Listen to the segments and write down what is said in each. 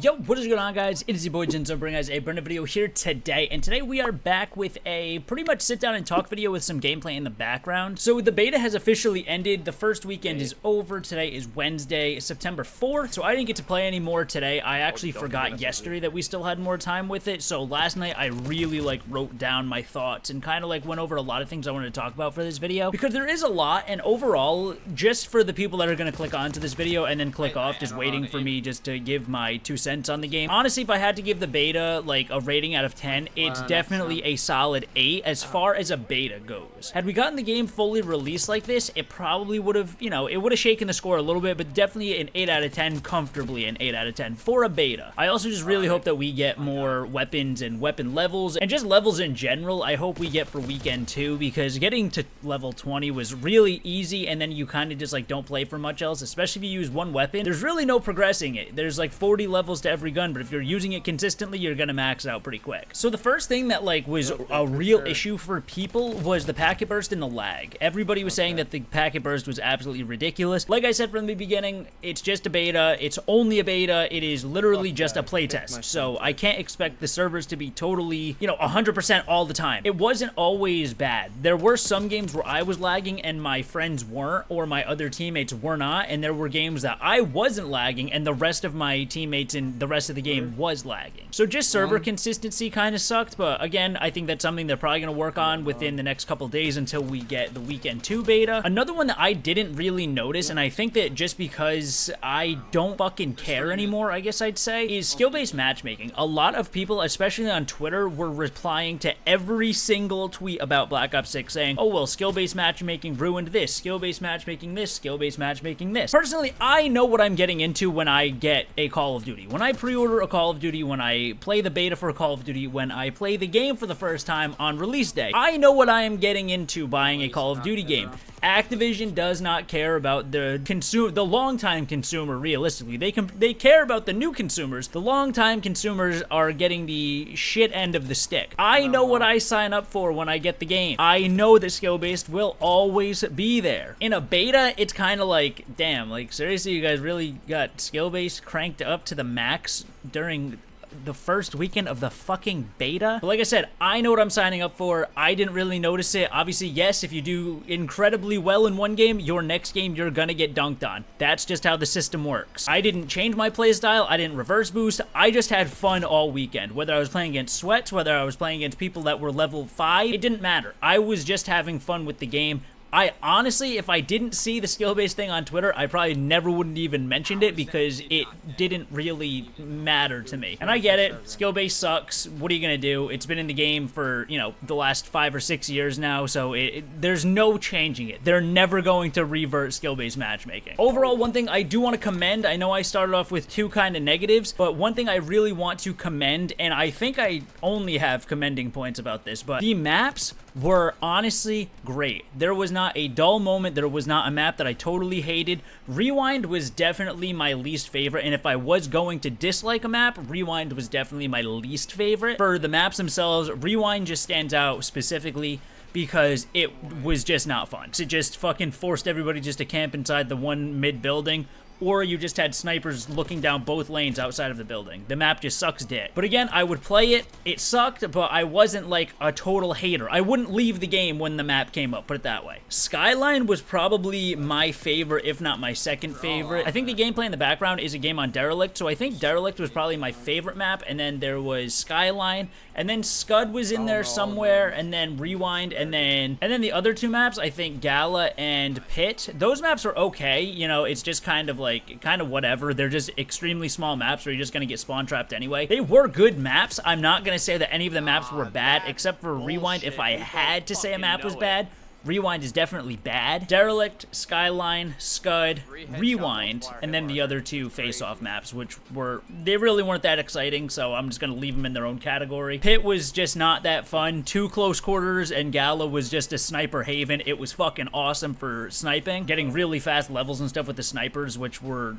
Yo, what is going on, guys? It is your boy Jinzle bringing us a brand new video here today, and today we are back with a pretty much sit down and talk video with some gameplay in the background. So the beta has officially ended. The first weekend is over. Today is Wednesday, September 4th, so I didn't get to play anymore today. I actually forgot yesterday that we still had more time with it, so last night I really wrote down my thoughts and kind of went over a lot of things I wanted to talk about for this video, because there is a lot, and overall, just for the people that are going to click onto this video and then click off just waiting for me just to give my 2 cents on the game. Honestly, if I had to give the beta a rating out of 10, it's definitely a solid 8 as far as a beta goes. Had we gotten the game fully released like this, it probably would have, it would have shaken the score a little bit, but definitely an 8 out of 10, comfortably an 8 out of 10 for a beta. I also just really hope that we get more weapons and weapon levels, and just levels in general. I hope we get for weekend 2, because getting to level 20 was really easy, and then you kind of just don't play for much else, especially if you use one weapon. There's really no progressing it. There's 40 levels to every gun, but if you're using it consistently, you're gonna max out pretty quick. So the first thing that was a real issue for people was the packet burst and the lag. Everybody was saying that the packet burst was absolutely ridiculous. Like I said from the beginning, it's just a beta. It's only a beta. It is literally just a playtest. So I can't expect the servers to be totally, 100% all the time. It wasn't always bad. There were some games where I was lagging and my friends weren't, or my other teammates were not, and there were games that I wasn't lagging and the rest of my teammates in the rest of the game was lagging. So just server consistency kind of sucked, but again, I think that's something they're probably going to work on within the next couple days until we get the weekend 2 beta. Another one that I didn't really notice, and I think that just because I don't fucking care anymore, I guess I'd say, is skill-based matchmaking. A lot of people, especially on Twitter, were replying to every single tweet about Black Ops 6 saying, oh well, skill-based matchmaking ruined this, skill-based matchmaking this, skill-based matchmaking this. Personally, I know what I'm getting into when I get a Call of Duty. When I pre-order a Call of Duty, when I play the beta for a Call of Duty, when I play the game for the first time on release day, I know what I am getting into buying a Call of Duty game. Activision does not care about the long-time consumer. Realistically, they care about the new consumers. The long-time consumers are getting the shit end of the stick. I know what I sign up for when I get the game. I know that skill-based will always be there. In a beta, it's kind of damn, seriously, you guys really got skill-based cranked up to the max during the first weekend of the fucking beta? But like I said, I know what I'm signing up for. I didn't really notice it. Obviously, yes, if you do incredibly well in one game, your next game you're gonna get dunked on. That's just how the system works. I didn't change my playstyle. I didn't reverse boost. I just had fun all weekend. Whether I was playing against sweats, whether I was playing against people that were level 5, it didn't matter. I was just having fun with the game. I honestly, if I didn't see the skill-based thing on Twitter, I probably never wouldn't even mentioned it, because it didn't really matter to me. And I get it, skill-based sucks. What are you gonna do? It's been in the game for, the last 5 or 6 years now, so there's no changing it. They're never going to revert skill-based matchmaking. Overall, one thing I do want to commend, I know I started off with 2 kind of negatives, but one thing I really want to commend, and I think I only have commending points about this, but the maps were honestly great. There was not a dull moment. There was not a map that I totally hated. Rewind was definitely my least favorite, and if I was going to dislike a map, Rewind was definitely my least favorite. For the maps themselves, Rewind just stands out specifically because it was just not fun. It just fucking forced everybody just to camp inside the one mid building, or you just had snipers looking down both lanes outside of the building. The map just sucks dick. But again, I would play it. It sucked, but I wasn't a total hater. I wouldn't leave the game when the map came up, put it that way. Skyline was probably my favorite, if not my second favorite. I think the gameplay in the background is a game on Derelict, so I think Derelict was probably my favorite map, and then there was Skyline, and then Scud was in there somewhere, and then Rewind, and then the other 2 maps, I think Gala and Pit. Those maps are okay, it's just kind of whatever. They're just extremely small maps where you're just gonna get spawn trapped anyway. They were good maps. I'm not gonna say that any of the maps were bad, except for Rewind. If I had to say a map was bad, Rewind is definitely bad. Derelict, Skyline, Scud, Rewind, and then the other 2 face-off maps, which they really weren't that exciting, so I'm just gonna leave them in their own category. Pit was just not that fun. 2 close quarters, and Gala was just a sniper haven. It was fucking awesome for sniping, getting really fast levels and stuff with the snipers, which were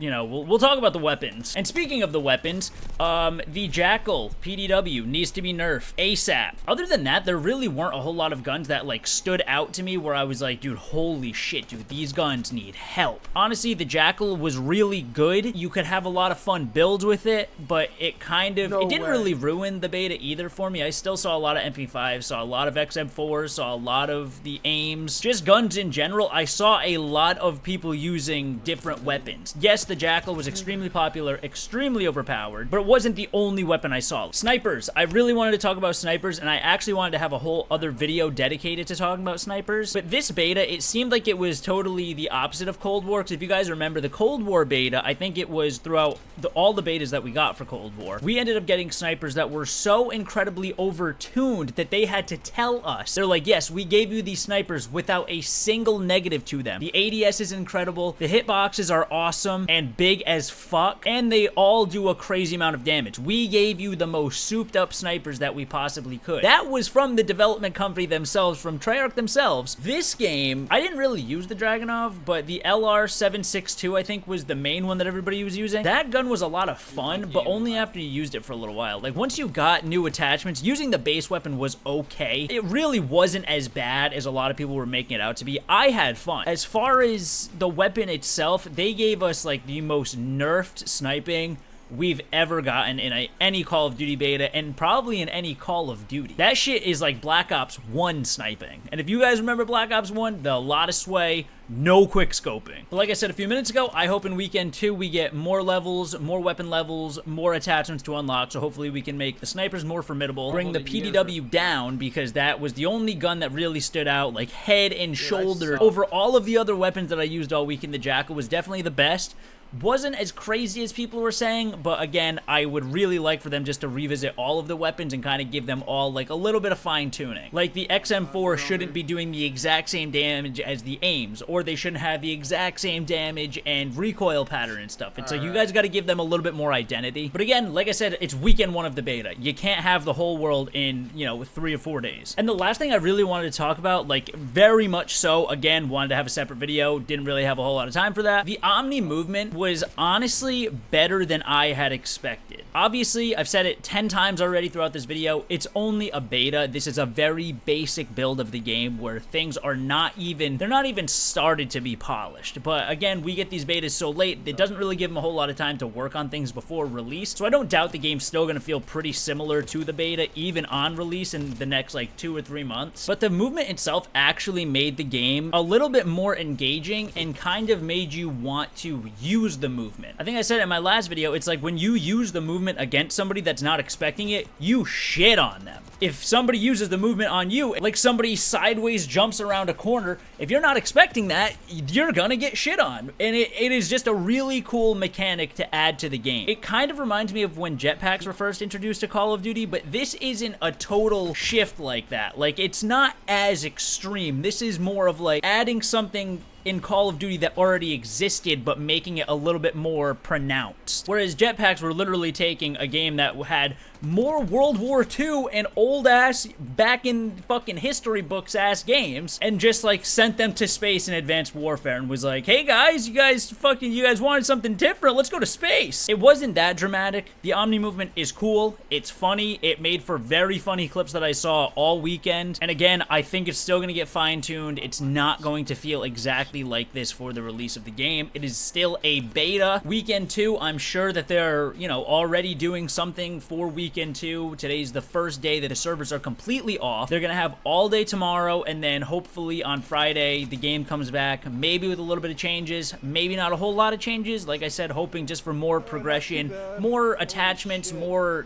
you know, we'll talk about the weapons. And speaking of the weapons, the Jackal PDW needs to be nerfed ASAP. Other than that, there really weren't a whole lot of guns that like stood out to me where I was like, dude, holy shit, dude, these guns need help. Honestly, the Jackal was really good. You could have a lot of fun builds with it, but it kind of, it didn't really ruin the beta either for me. I still saw a lot of MP5s, saw a lot of XM4s, saw a lot of the aims, just guns in general. I saw a lot of people using different weapons. Yes, the Jackal was extremely popular, extremely overpowered, but it wasn't the only weapon I saw. Snipers. I really wanted to talk about snipers, and I actually wanted to have a whole other video dedicated to talking about snipers, but this beta, it seemed like it was totally the opposite of Cold War, because if you guys remember the Cold War beta, I think it was throughout all the betas that we got for Cold War, we ended up getting snipers that were so incredibly overtuned that they had to tell us. They're like, yes, we gave you these snipers without a single negative to them. The ADS is incredible, the hitboxes are awesome and big as fuck, and they all do a crazy amount of damage. We gave you the most souped up snipers that we possibly could. That was from the development company themselves, from Treyarch themselves. This game, I didn't really use the Dragunov, but the LR762, I think, was the main one that everybody was using. That gun was a lot of fun, but only after you used it for a little while. Like, once you got new attachments, using the base weapon was okay. It really wasn't as bad as a lot of people were making it out to be. I had fun. As far as the weapon itself, they gave us, like, the most nerfed sniping we've ever gotten in any Call of Duty beta, and probably in any Call of Duty. That shit is like Black Ops 1 sniping. And if you guys remember Black Ops 1, a lot of sway, no quick scoping. But like I said a few minutes ago, I hope in weekend 2 we get more levels, more weapon levels, more attachments to unlock, so hopefully we can make the snipers more formidable, bring the PDW down, because that was the only gun that really stood out, like head and shoulder. Over all of the other weapons that I used all weekend, the Jackal was definitely the best. Wasn't as crazy as people were saying, but again, I would really like for them just to revisit all of the weapons and kind of give them all like a little bit of fine-tuning. Like the XM4 shouldn't be doing the exact same damage as the aims, or they shouldn't have the exact same damage and recoil pattern and stuff. And so you guys got to give them a little bit more identity. But again, like I said, it's weekend 1 of the beta. You can't have the whole world in, you know, 3 or 4 days. And the last thing I really wanted to talk about, like very much so, again, wanted to have a separate video, didn't really have a whole lot of time for that. The Omni movement was honestly better than I had expected. Obviously, I've said it 10 times already throughout this video, it's only a beta. This is a very basic build of the game where things are not even, they're not even started to be polished. But again, we get these betas so late, it doesn't really give them a whole lot of time to work on things before release. So I don't doubt the game's still going to feel pretty similar to the beta, even on release in the next like 2 or 3 months. But the movement itself actually made the game a little bit more engaging and kind of made you want to use the movement. I think I said in my last video, it's like when you use the movement against somebody that's not expecting it, you shit on them. If somebody uses the movement on you, like somebody sideways jumps around a corner, if you're not expecting that, you're gonna get shit on. And it is just a really cool mechanic to add to the game. It kind of reminds me of when jetpacks were first introduced to Call of Duty, but this isn't a total shift like that. Like, it's not as extreme. This is more of like adding something in Call of Duty that already existed, but making it a little bit more pronounced. Whereas jetpacks were literally taking a game that had more World War II and old-ass, back in fucking history books-ass games, and just, like, sent them to space in Advanced Warfare and was like, hey guys, you guys wanted something different, let's go to space. It wasn't that dramatic. The Omni movement is cool, it's funny, it made for very funny clips that I saw all weekend, and again, I think it's still gonna get fine-tuned. It's not going to feel exactly like this for the release of the game. It is still a beta. Weekend 2, I'm sure that they're, you know, already doing something for weekend 2. Today's the first day that the servers are completely off. They're gonna have all day tomorrow, and then hopefully on Friday the game comes back, maybe with a little bit of changes, maybe not a whole lot of changes. Like I said, hoping just for more progression, more attachments, more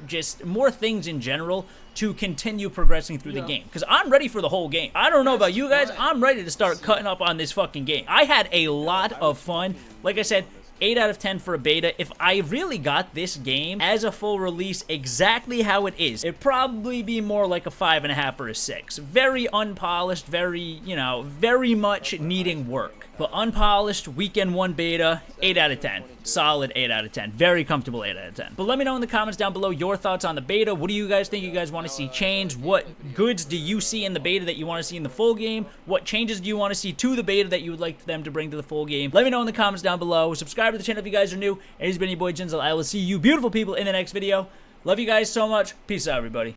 things in general to continue progressing through the game. Because I'm ready for the whole game. I don't know about you guys, I'm ready to start cutting up on this fucking game. I had a lot of fun. Like I said, 8 out of 10 for a beta. If I really got this game as a full release exactly how it is, it'd probably be more like a 5.5 or a 6. Very unpolished, very, you know, very much needing work. But unpolished, weekend 1 beta, 8 out of 10. Solid 8 out of 10. Very comfortable 8 out of 10. But let me know in the comments down below your thoughts on the beta. What do you guys think you guys want to see change? What goods do you see in the beta that you want to see in the full game? What changes do you want to see to the beta that you would like them to bring to the full game? Let me know in the comments down below. Subscribe to the channel if you guys are new. It has been your boy Jinzle. I will see you beautiful people in the next video. Love you guys so much. Peace out, everybody.